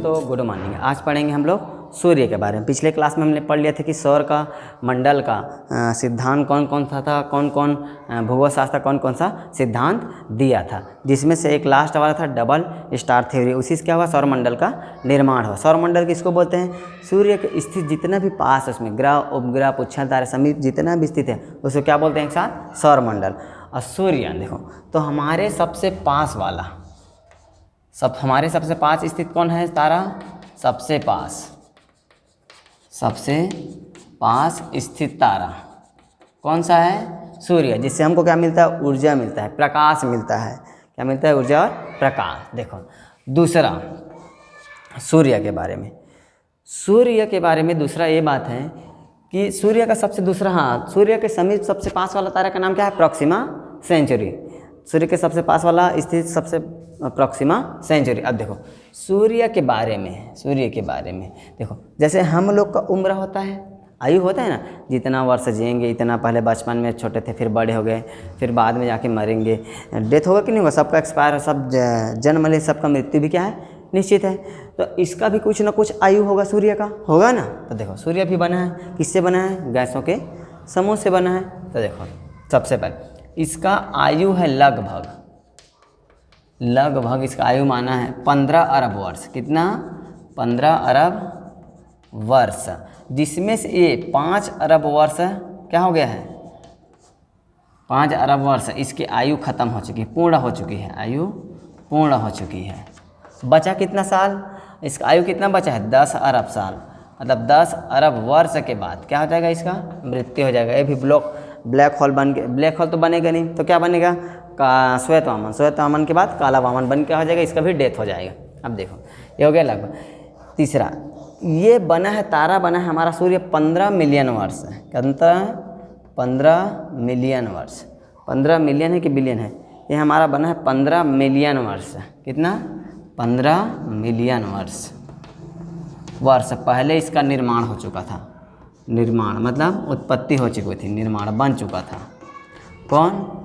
दोस्तों good morning. आज पढ़ेंगे हम लोग सूर्य के बारे में। पिछले क्लास में हमने पढ़ लिया था कि सौर का मंडल का सिद्धांत कौन कौन सा था, कौन कौन भूगोल शास्त्र कौन कौन सा सिद्धांत दिया था, जिसमें से एक लास्ट वाला था डबल स्टार थ्योरी। उसी से क्या हुआ, सौरमंडल का निर्माण हुआ। सौरमंडल किसको बोलते हैं? सूर्य के स्थित जितना भी पास है उसमें ग्रह उपग्रह पुच्छर तारे समीप जितना भी स्थित है उसको क्या बोलते हैं एक साथ? सौरमंडल। और सूर्य देखो तो हमारे सबसे पास वाला हमारे सबसे पास स्थित कौन है तारा? सबसे पास स्थित तारा कौन सा है? सूर्य, जिससे हमको क्या मिलता है? ऊर्जा मिलता है, प्रकाश मिलता है। क्या मिलता है? ऊर्जा और प्रकाश। देखो दूसरा सूर्य के बारे में दूसरा ये बात है कि सूर्य का सबसे दूसरा, सूर्य के समीप सबसे पास वाला तारा का नाम क्या है? Proxima Centauri. सूर्य के सबसे पास वाला स्थित सबसे प्रॉक्सिमा सेंचुरी। अब देखो सूर्य के बारे में देखो, जैसे हम लोग का उम्र होता है, आयु होता है ना, जितना वर्ष जिएंगे इतना, पहले बचपन में छोटे थे, फिर बड़े हो गए, फिर बाद में जाके मरेंगे, डेथ होगा कि नहीं होगा, सबका एक्सपायर, सब जन्म ले, सबका मृत्यु भी क्या है? निश्चित है। तो इसका भी कुछ ना कुछ आयु होगा, सूर्य का होगा ना। तो देखो सूर्य भी बना है, किससे बना है? गैसों के समूह से बना है। तो देखो सबसे पहले इसका आयु है लगभग इसका आयु माना है 15 अरब वर्ष। कितना? 15 अरब वर्ष, जिसमें से ये 5 अरब वर्ष क्या हो गया है? 5 अरब वर्ष इसकी आयु खत्म हो चुकी है, पूर्ण हो चुकी है, आयु पूर्ण हो चुकी है। बचा कितना साल? इसका आयु कितना बचा है? 10 अरब साल। मतलब 10 अरब वर्ष के बाद क्या हो जाएगा? इसका मृत्यु हो जाएगा। ये भी ब्लैक होल बन के, ब्लैक होल तो बनेगा नहीं तो क्या बनेगा? श्वेत वामन के बाद काला वामन बन के हो जाएगा, इसका भी डेथ हो जाएगा। अब देखो ये हो गया लगभग। तीसरा ये बना है, तारा बना है हमारा सूर्य 15 मिलियन वर्ष है। कितना? 15 मिलियन वर्ष। 15 मिलियन है कि बिलियन है? ये हमारा बना है 15 मिलियन वर्ष। कितना? 15 मिलियन वर्ष पहले इसका निर्माण हो चुका था। निर्माण मतलब उत्पत्ति हो चुकी थी, निर्माण बन चुका था। कौन?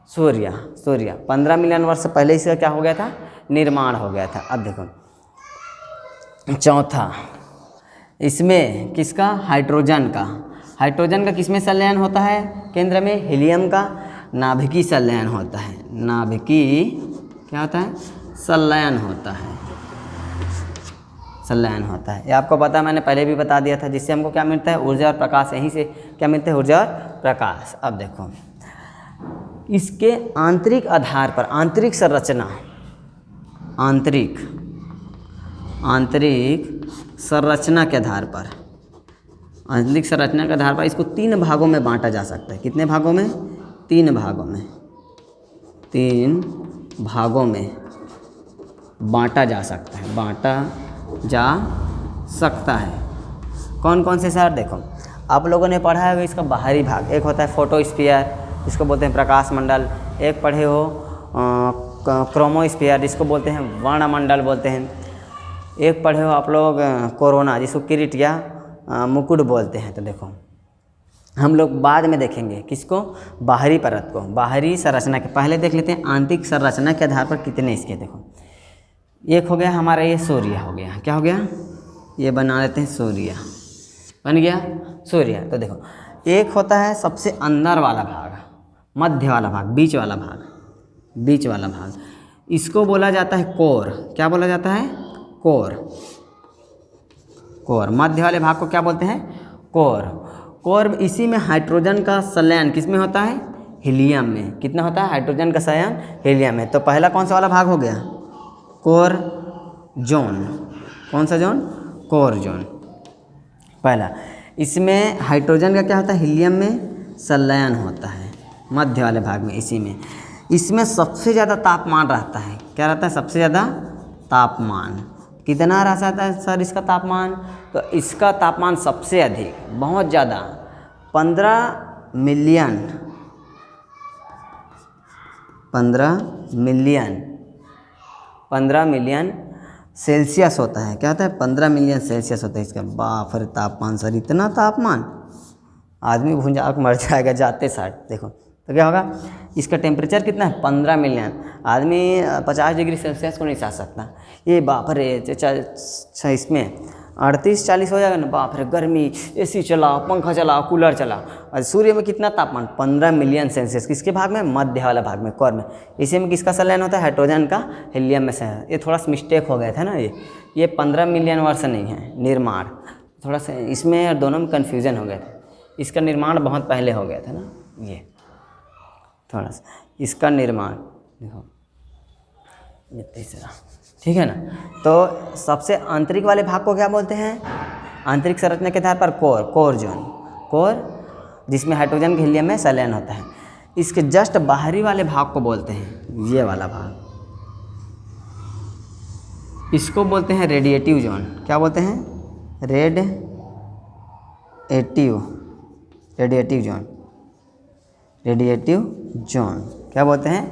सूर्य 15 मिलियन वर्ष पहले इसका क्या हो गया था? निर्माण हो गया था। अब देखो चौथा, इसमें किसका? हाइड्रोजन का किसमें संलयन होता है? केंद्र में हीलियम का नाभिकीय संलयन होता है। नाभिकीय क्या होता है? संलयन होता है। ये आपको पता है, मैंने पहले भी बता दिया था, जिससे हमको क्या मिलता है? ऊर्जा और प्रकाश। यहीं से क्या मिलता है? ऊर्जा और प्रकाश। अब देखो इसके आंतरिक आधार पर, आंतरिक संरचना के आधार पर इसको 3 भागों में बांटा जा सकता है। कितने भागों में? 3 भागों में बांटा जा सकता है। कौन कौन से सर? देखो आप लोगों ने पढ़ा है इसका बाहरी भाग, एक होता है फोटोस्फीयर, जिसको बोलते हैं प्रकाश मंडल। एक पढ़े हो क्रोमोस्फीयर, जिसको बोलते हैं वर्णमंडल बोलते हैं। एक पढ़े हो आप लोग कोरोना, जिसको किरीट या मुकुट बोलते हैं। तो देखो हम लोग बाद में देखेंगे किसको? बाहरी परत को, बाहरी संरचना के। पहले देख लेते हैं आंतरिक संरचना के आधार पर कितने इसके। देखो एक हो गया हमारा ये सूर्य हो गया। क्या हो गया? ये बना लेते हैं सूर्य, बन गया सूर्य। तो देखो एक होता है सबसे अंदर वाला भाग, मध्य वाला भाग, बीच वाला भाग, इसको बोला जाता है कोर। क्या बोला जाता है? कोर। मध्य वाले भाग को क्या बोलते हैं? कोर। इसी में हाइड्रोजन का संलयन किसमें होता है? हीलियम में। कितना होता है हाइड्रोजन का संलयन? हीलियम में। तो पहला कौन सा वाला भाग हो गया? Core zone. कौन सा जोन? कोर जोन पहला। इसमें हाइड्रोजन का क्या होता है? हीलियम में संलयन होता है मध्य वाले भाग में। इसमें सबसे ज़्यादा तापमान रहता है। क्या रहता है? सबसे ज़्यादा तापमान। कितना रहता है सर इसका तापमान? तो इसका तापमान सबसे अधिक, बहुत ज़्यादा, 15 मिलियन सेल्सियस होता है। क्या होता है? 15 मिलियन सेल्सियस होता है इसका। बाप रे तापमान सर, इतना तापमान, आदमी भुंजा कर मर जाएगा जाते साथ। देखो तो क्या होगा, इसका टेम्परेचर कितना है 15 मिलियन। आदमी 50 डिग्री सेल्सियस को नहीं सह सकता। ये बाप रे, इसमें 38-40 हो जाएगा ना, बाप रे गर्मी, एसी चला, पंखा चला, कूलर चला। और सूर्य में कितना तापमान 15 मिलियन सेल्सियस। किसके भाग में, मध्य वाला भाग में, कोर में। इसी में किसका संलयन होता है, हाइड्रोजन का हीलियम में से। ये थोड़ा सा मिस्टेक हो गया था ना, ये 15 मिलियन वर्ष नहीं है निर्माण, थोड़ा सा इसमें और दोनों में कन्फ्यूज़न हो गया था। इसका निर्माण बहुत पहले हो गया था ना, ये थोड़ा सा इसका निर्माण देखो, ये तीसरा, ठीक है ना। तो सबसे आंतरिक वाले भाग को क्या बोलते हैं, आंतरिक संरचना के आधार पर कोर जोन, कोर जिसमें हाइड्रोजन के हीलियम में संलयन होता है। इसके जस्ट बाहरी वाले भाग को बोलते हैं, ये वाला भाग, इसको बोलते हैं रेडिएटिव जोन। क्या बोलते हैं, रेडिएटिव जोन, रेडिएटिव जोन क्या बोलते हैं,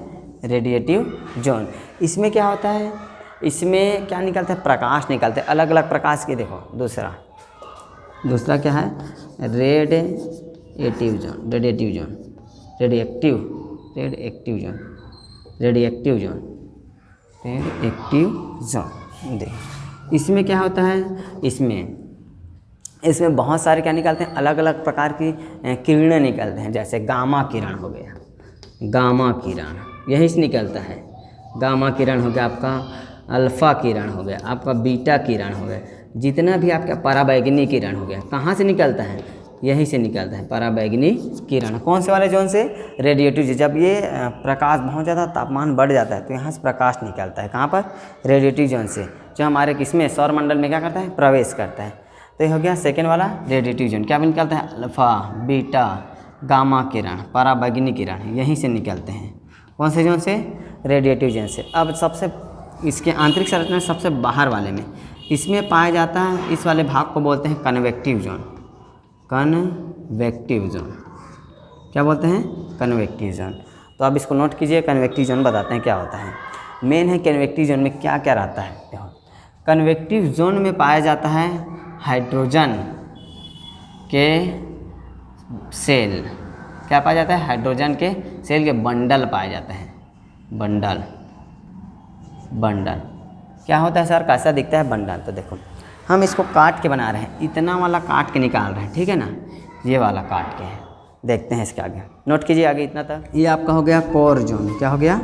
रेडिएटिव जोन। इसमें क्या होता है, इसमें क्या निकलता है, प्रकाश निकलते हैं, अलग अलग प्रकाश के। देखो दूसरा क्या है, radiative zone, radiative zone, radioactive zone, radioactive zone. देख इसमें क्या होता है, इसमें बहुत सारे क्या निकलते हैं, अलग अलग प्रकार की किरणें निकलते हैं। जैसे गामा किरण हो गया, गामा किरण यहीं से निकलता है। गामा किरण हो गया आपका, अल्फ़ा किरण हो गया आपका, बीटा किरण हो गया, जितना भी आपका पराबैंगनी किरण हो गया, कहाँ से निकलता है, यहीं से निकलता है पराबैंगनी किरण। कौन से वाले जोन से, रेडिएटिव। जब ये प्रकाश बहुत ज़्यादा तापमान बढ़ जाता है तो यहाँ से प्रकाश निकलता है, कहाँ पर, रेडिएटिव जोन से, जो हमारे किसमें, सौरमंडल में क्या करता है, प्रवेश करता है। तो ये हो गया सेकेंड वाला रेडिएटिव जोन। क्या भी निकलता है, अल्फ़ा, बीटा, गामा किरण, पराबैंगनी किरण, यहीं से निकलते हैं। कौन से जोन से, रेडिएटिव जोन से। अब सबसे इसके आंतरिक संरचना सबसे बाहर वाले में इसमें पाया जाता है, इस वाले भाग को बोलते हैं कन्वेक्टिव जोन, कन्वेक्टिव जोन। क्या बोलते हैं, कन्वेक्टिव जोन। तो अब इसको नोट कीजिए, कन्वेक्टिव जोन बताते हैं क्या होता है। मेन है कन्वेक्टिव जोन में क्या क्या रहता है। देखो कन्वेक्टिव जोन में पाया जाता है हाइड्रोजन के सेल। क्या पाया जाता है, हाइड्रोजन के सेल के बंडल पाए जाते हैं, बंडल क्या होता है सर, कैसा दिखता है बंडल। तो देखो हम इसको काट के बना रहे हैं, इतना वाला काट के निकाल रहे हैं, ठीक है ना, ये वाला काट के है। देखते हैं इसके आगे, नोट कीजिए आगे इतना तक। ये आपका हो गया कोर जोन। क्या हो गया,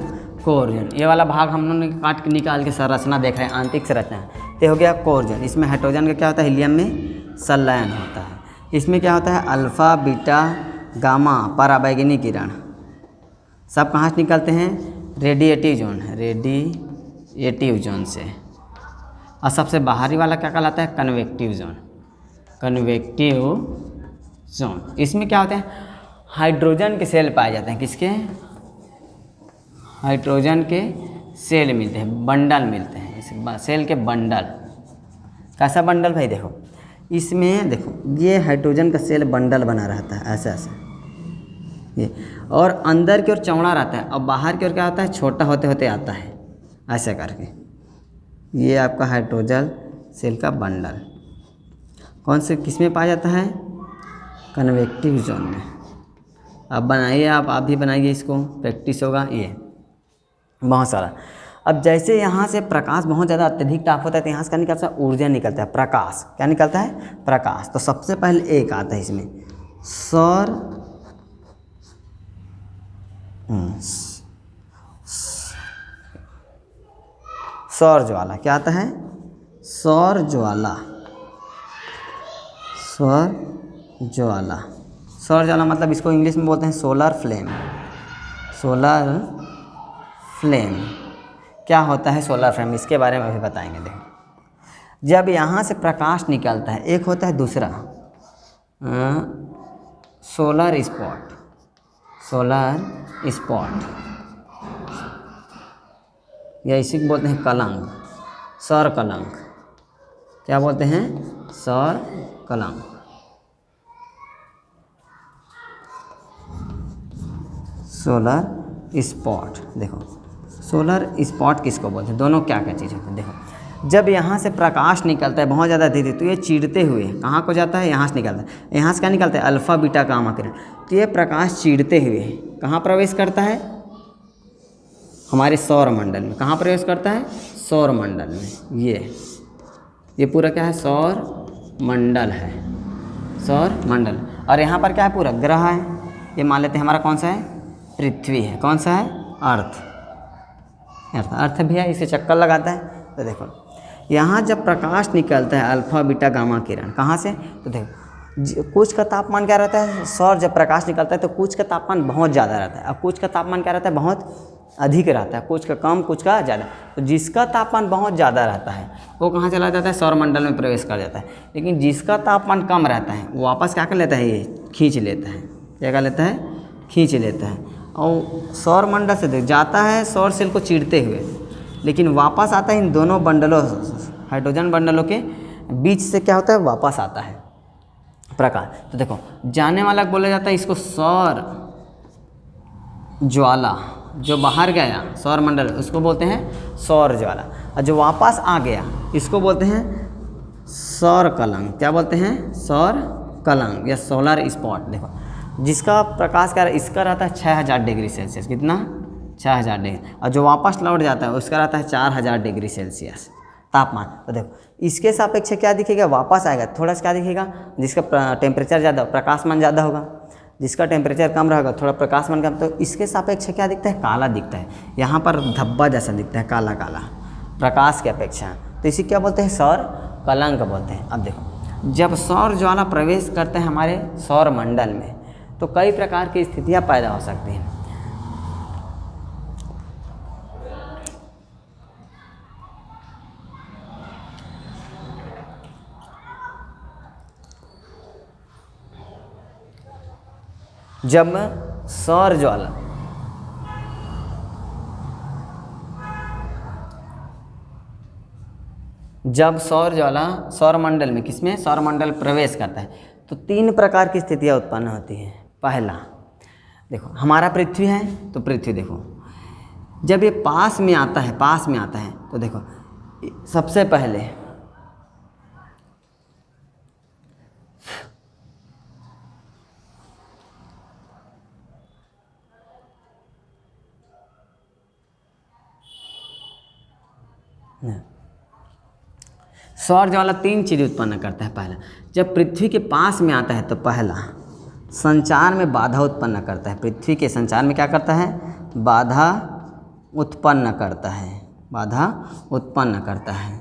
कोर जोन। ये वाला भाग हम लोगों ने काट के निकाल के संरचना देख रहे हैं, आंतरिक संरचना। तो हो गया कोर जोन। इसमें हाइड्रोजन का क्या होता है, हीलियम में संलयन होता है। इसमें क्या होता है, अल्फ़ा, बीटा, गामा, पराबैंगनी किरण, सब कहाँ से निकलते हैं, रेडिएटिव जोन, रेडिएटिव जोन से। और सबसे बाहरी वाला क्या कहलाता है, कन्वेक्टिव जोन, कन्वेक्टिव जोन। इसमें क्या होते हैं, हाइड्रोजन के सेल पाए जाते हैं। किसके, हाइड्रोजन के सेल मिलते हैं, बंडल मिलते हैं, इस सेल के बंडल। कैसा बंडल भाई, देखो इसमें देखो ये हाइड्रोजन का सेल बंडल बना रहता है ऐसे ऐसे ये, और अंदर की ओर चौड़ा रहता है और बाहर की ओर क्या होता है, छोटा होते होते आता है ऐसे करके। ये आपका हाइड्रोजन सेल का बंडल कौन से किस में पाया जाता है, कन्वेक्टिव जोन में। अब बनाइए, आप भी बनाइए, इसको प्रैक्टिस होगा ये बहुत सारा। अब जैसे यहाँ से प्रकाश बहुत ज़्यादा अत्यधिक ताप होता है तो यहाँ से क्या निकलता है, ऊर्जा निकलता है, प्रकाश। क्या निकलता है, प्रकाश। तो सबसे पहले एक आता है इसमें सौर ज्वाला। क्या आता है, सौर ज्वाला, सौर ज्वाला। सौर ज्वाला मतलब इसको इंग्लिश में बोलते हैं सोलर फ्लेम। सोलर फ्लेम क्या होता है, सोलर फ्लेम, इसके बारे में भी बताएंगे। देखो जब यहाँ से प्रकाश निकलता है, एक होता है दूसरा सोलर स्पॉट, सोलर स्पॉट या इसी को बोलते हैं कलंक, सौर कलंक। क्या बोलते हैं, सौर कलंक। Solar spot. देखो सोलर स्पॉट किसको बोलते हैं, दोनों क्या क्या चीज़ होती है। देखो जब यहाँ से प्रकाश निकलता है बहुत ज़्यादा धीरे, तो ये चीरते हुए कहाँ को जाता है, यहाँ से निकलता है। यहाँ से क्या निकलता है, अल्फ़ा बीटा गामा किरण। तो ये प्रकाश चीरते हुए कहाँ प्रवेश करता है, हमारे सौर मंडल में। कहाँ प्रवेश करता है, सौर मंडल में। ये पूरा क्या है, सौर मंडल है, सौर मंडल। और यहाँ पर क्या है, पूरा ग्रह है। ये मान लेते हैं हमारा कौन सा है, पृथ्वी है। कौन सा है, अर्थ। अर्थ भी है, इसे चक्कर लगाता है। तो देखो यहाँ जब प्रकाश निकलता है अल्फ़ा बीटा गामा किरण, कहाँ से, तो देखो कुछ का तापमान क्या रहता है, सौर जब प्रकाश निकलता है तो कुछ का तापमान बहुत ज़्यादा रहता है, और कुछ का तापमान क्या रहता है, बहुत अधिक रहता है। कुछ का कम, कुछ का ज़्यादा। तो जिसका तापमान बहुत ज़्यादा रहता है वो कहाँ चला जाता है, सौरमंडल में प्रवेश कर जाता है। लेकिन जिसका तापमान कम रहता है वो वापस क्या कर लेता है, ये खींच लेता है। क्या कर लेता है, खींच लेता है। और सौरमंडल से जाता है सौर सेल को चीरते हुए, लेकिन वापस आता है इन दोनों बंडलों, हाइड्रोजन बंडलों के बीच से क्या होता है, वापस आता है प्रकाश। तो देखो जाने वाला बोला जाता है इसको सौर ज्वाला। जो बाहर गया सौर मंडल उसको बोलते हैं सौर ज्वाला, और जो वापस आ गया इसको बोलते हैं सौर कलंक। क्या बोलते हैं, सौर कलंक या सोलर स्पॉट। देखो जिसका प्रकाश क्या, इसका रहता है 6000 डिग्री सेल्सियस। कितना, 6000 डिग्री। और जो वापस लौट जाता है उसका रहता है 4000 डिग्री सेल्सियस तापमान। तो देखो इसके सापेक्ष क्या दिखेगा, वापस आएगा थोड़ा सा क्या दिखेगा, जिसका टेम्परेचर ज़्यादा, प्रकाशमान ज़्यादा होगा। जिसका टेम्परेचर कम रहेगा, थोड़ा प्रकाशमान कम, तो इसके सापेक्ष क्या दिखता है, काला दिखता है। यहाँ पर धब्बा जैसा दिखता है, काला काला, प्रकाश की अपेक्षा। तो इसी क्या बोलते हैं, सौर कलंक बोलते हैं। अब देखो जब सौर ज्वाला प्रवेश करते हैं हमारे सौर मंडल में, तो कई प्रकार की स्थितियाँ पैदा हो सकती हैं। जब सौर ज्वाला सौरमंडल में, किसमें, सौरमंडल प्रवेश करता है, तो 3 प्रकार की स्थितियाँ उत्पन्न होती हैं। पहला देखो हमारा पृथ्वी है, तो पृथ्वी देखो जब ये पास में आता है, तो देखो सबसे पहले सौर ज्वाला 3 चीज़ उत्पन्न करता है। पहला, जब पृथ्वी के पास में आता है तो पहला संचार में बाधा उत्पन्न करता है। पृथ्वी के संचार में क्या करता है, बाधा उत्पन्न करता है, बाधा उत्पन्न करता है।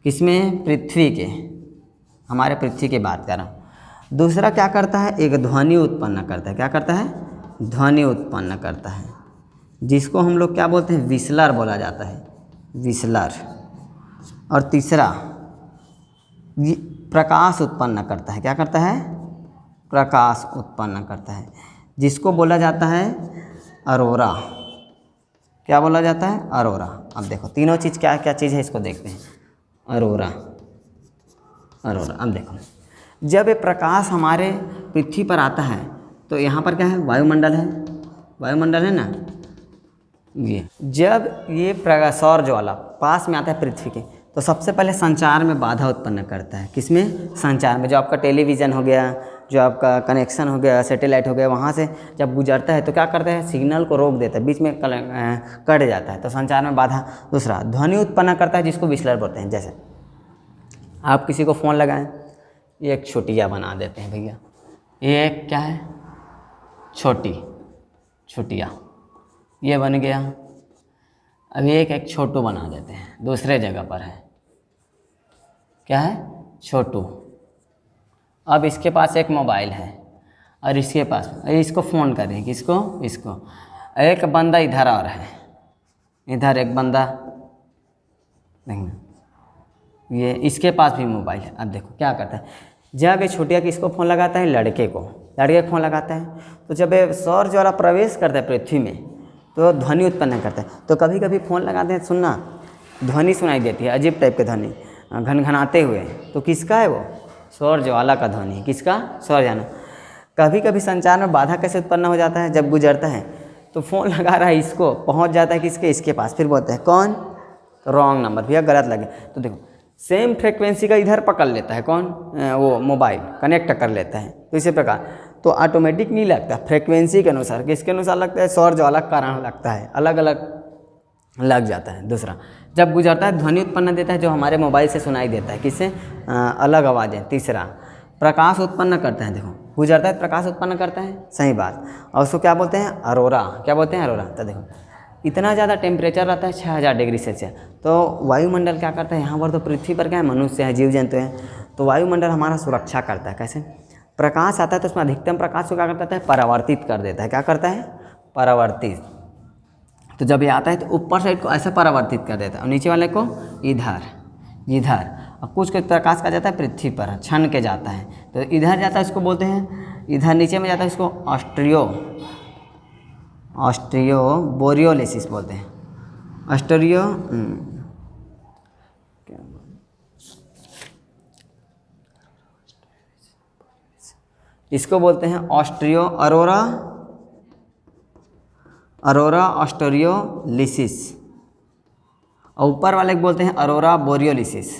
किसमें, पृथ्वी के, हमारे पृथ्वी की बात कर रहा हूँ। दूसरा क्या करता है, एक ध्वनि उत्पन्न करता है। क्या करता है, ध्वनि उत्पन्न करता है, जिसको हम लोग क्या बोलते हैं, विसलर बोला जाता है, विसलर। और तीसरा प्रकाश उत्पन्न करता है। क्या करता है, प्रकाश उत्पन्न करता है, जिसको बोला जाता है अरोरा। क्या बोला जाता है, अरोरा। अब देखो तीनों चीज़ क्या क्या चीज़ है, इसको देखते हैं। अरोरा, अरोरा। अब देखो जब ये प्रकाश हमारे पृथ्वी पर आता है तो यहाँ पर क्या है, वायुमंडल है, वायुमंडल है ना। ये जब ये सौर ज्वाला पास में आता है पृथ्वी के, तो सबसे पहले संचार में बाधा उत्पन्न करता है। किसमें, संचार में। जो आपका टेलीविज़न हो गया, जो आपका कनेक्शन हो गया, सैटेलाइट हो गया, वहाँ से जब गुजरता है तो क्या करता है, सिग्नल को रोक देता है, बीच में कट जाता है, तो संचार में बाधा। दूसरा ध्वनि उत्पन्न करता है, जिसको विसलर बोलते हैं। जैसे आप किसी को फ़ोन लगाएं, ये एक छोटिया बना देते हैं भैया, ये एक क्या है, छोटिया, ये बन गया। अभी एक छोटू बना देते हैं, दूसरे जगह पर है, क्या है, छोटू। अब इसके पास एक मोबाइल है और इसके पास, इसको फ़ोन करें, किसको, इसको। एक बंदा इधर और है, इधर एक बंदा, देखना ये इसके पास भी मोबाइल है। अब देखो क्या करता है, जब ये छोटिया किसको फ़ोन लगाता है, लड़के को फ़ोन लगाता है। तो जब ये सौर ज्वाला प्रवेश करता है पृथ्वी में तो ध्वनि उत्पन्न करता है। तो कभी कभी फ़ोन लगाते हैं, सुनना ध्वनि सुनाई देती है, अजीब टाइप की ध्वनि, घनघनाते हुए, तो किसका है वो, सौर ज्वाला का ध्वनि। किसका, सौर ज्वाला। कभी कभी संचार में बाधा कैसे उत्पन्न हो जाता है, जब गुजरता है तो फ़ोन लगा रहा है, इसको पहुंच जाता है किसके, इसके पास, फिर बोलते हैं कौन, रॉन्ग नंबर, भैया गलत लगे। तो देखो सेम फ्रिक्वेंसी का इधर पकड़ लेता है कौन, वो मोबाइल कनेक्ट कर लेता है। तो इसी प्रकार तो ऑटोमेटिक नहीं लगता, फ्रिक्वेंसी के अनुसार, किसके अनुसार लगता है, सौर ज्वाला के कारण लगता है, अलग अलग लग जाता है। दूसरा, जब गुजरता है ध्वनि उत्पन्न देता है, जो हमारे मोबाइल से सुनाई देता है, किससे, अलग आवाज़ें। तीसरा, प्रकाश उत्पन्न करता है, देखो गुजरता है प्रकाश उत्पन्न करता है, सही बात। और उसको क्या बोलते हैं, अरोरा, क्या बोलते हैं, अरोरा। तो देखो इतना ज़्यादा टेम्परेचर रहता है 6000 डिग्री सेल्सियस, तो वायुमंडल क्या करता है, यहाँ पर तो पृथ्वी पर क्या है, मनुष्य है, जीव जंतु हैं, तो वायुमंडल हमारा सुरक्षा करता है। कैसे, प्रकाश आता है तो उसमें अधिकतम प्रकाश को क्या करता है, परावर्तित कर देता है। क्या करता है, परावर्तित। तो जब ये आता है तो ऊपर साइड को ऐसा परावर्तित कर देता है, और नीचे वाले को इधर इधर, और कुछ प्रकाश का जाता है पृथ्वी पर, छन के जाता है, तो इधर जाता है, इसको बोलते हैं, इधर नीचे में जाता है, इसको ऑस्ट्रियो बोरियोलिसिस बोलते हैं, ऑस्ट्रियो इसको बोलते हैं ऑस्ट्रियो अरोरा ऑस्ट्रियोलिसिस, और ऊपर वाले को बोलते हैं अरोरा बोरियोलिसिस,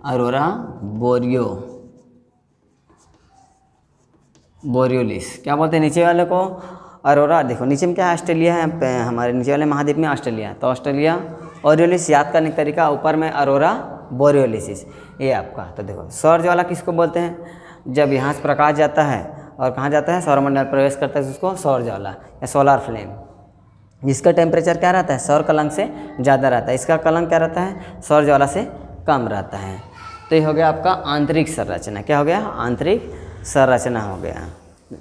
अरोरा बोरियोलिस। क्या बोलते हैं नीचे वाले को, अरोरा। देखो नीचे में क्या है, ऑस्ट्रेलिया है, हमारे नीचे वाले महाद्वीप में ऑस्ट्रेलिया, तो ऑस्ट्रेलिया ओरियोलिस याद करने का तरीका, ऊपर में अरोरा बोरियोलिसिस, ये आपका। तो देखो सौर ज्वाला किसको बोलते हैं, जब यहाँ से प्रकाश जाता है और कहाँ जाता है, सौरमंडल प्रवेश करता है, उसको सौर ज्वाला या सोलर फ्लेम। जिसका टेम्परेचर क्या रहता है, सौर कलंक से ज़्यादा रहता है, इसका कलंक क्या रहता है, सौर ज्वाला से कम रहता है। तो ये हो गया आपका आंतरिक संरचना। क्या हो गया, आंतरिक संरचना हो गया,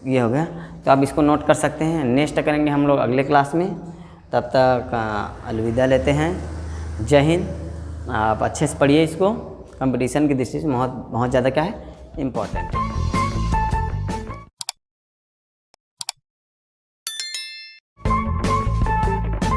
ये हो गया। तो आप इसको नोट कर सकते हैं, नेक्स्ट करेंगे हम लोग अगले क्लास में। तब तक अलविदा लेते हैं, जय हिंद। आप अच्छे से पढ़िए इसको, कंपटीशन की दृष्टि से बहुत ज़्यादा क्या है, इम्पोर्टेंट है।